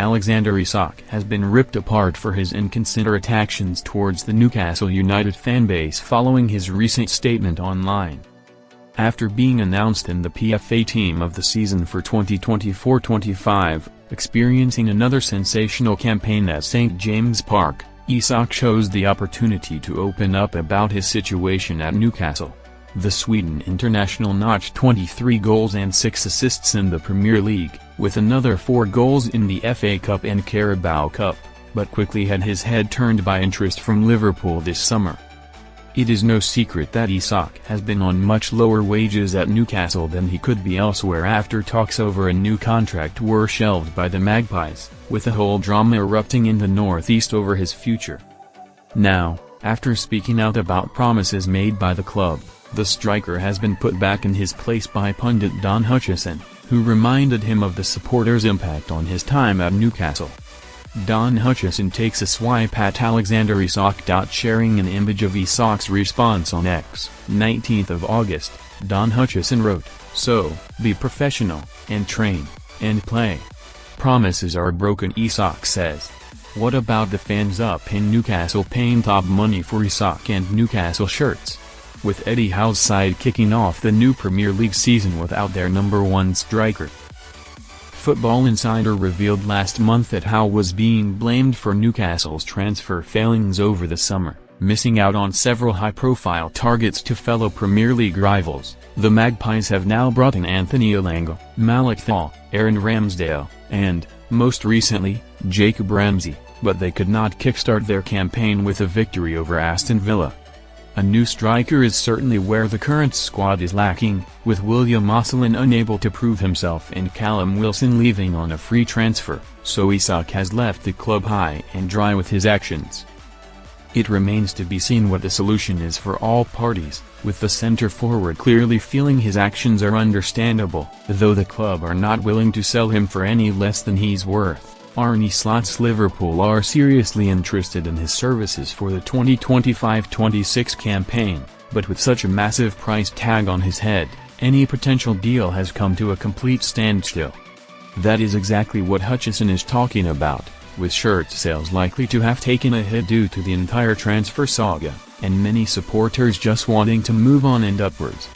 Alexander Isak has been ripped apart for his inconsiderate actions towards the Newcastle United fanbase following his recent statement online. After being announced in the PFA Team of the season for 2024-25, experiencing another sensational campaign at St James Park, Isak chose the opportunity to open up about his situation at Newcastle. The Sweden international notched 23 goals and 6 assists in the Premier League, with another 4 goals in the FA Cup and Carabao Cup, but quickly had his head turned by interest from Liverpool this summer. It is no secret that Isak has been on much lower wages at Newcastle than he could be elsewhere after talks over a new contract were shelved by the Magpies, with the whole drama erupting in the northeast over his future. Now, after speaking out about promises made by the club, the striker has been put back in his place by pundit Don Hutchison, who reminded him of the supporters' impact on his time at Newcastle. Don Hutchison takes a swipe at Alexander Isak. Sharing an image of Isak's response on X, 19th of August, Don Hutchison wrote, "So, be professional, and train, and play. Promises are broken," Isak says. What about the fans up in Newcastle paying top money for Isak and Newcastle shirts? With Eddie Howe's side kicking off the new Premier League season without their number one striker. Football Insider revealed last month that Howe was being blamed for Newcastle's transfer failings over the summer, missing out on several high-profile targets to fellow Premier League rivals. The Magpies have now brought in Anthony Elanga, Malik Thal, Aaron Ramsdale, and, most recently, Jacob Ramsey, but they could not kickstart their campaign with a victory over Aston Villa. A new striker is certainly where the current squad is lacking, with William Ossolen unable to prove himself and Callum Wilson leaving on a free transfer, so Isak has left the club high and dry with his actions. It remains to be seen what the solution is for all parties, with the centre-forward clearly feeling his actions are understandable, though the club are not willing to sell him for any less than he's worth. Arne Slot's Liverpool are seriously interested in his services for the 2025-26 campaign, but with such a massive price tag on his head, any potential deal has come to a complete standstill. That is exactly what Hutchison is talking about, with shirt sales likely to have taken a hit due to the entire transfer saga, and many supporters just wanting to move on and upwards.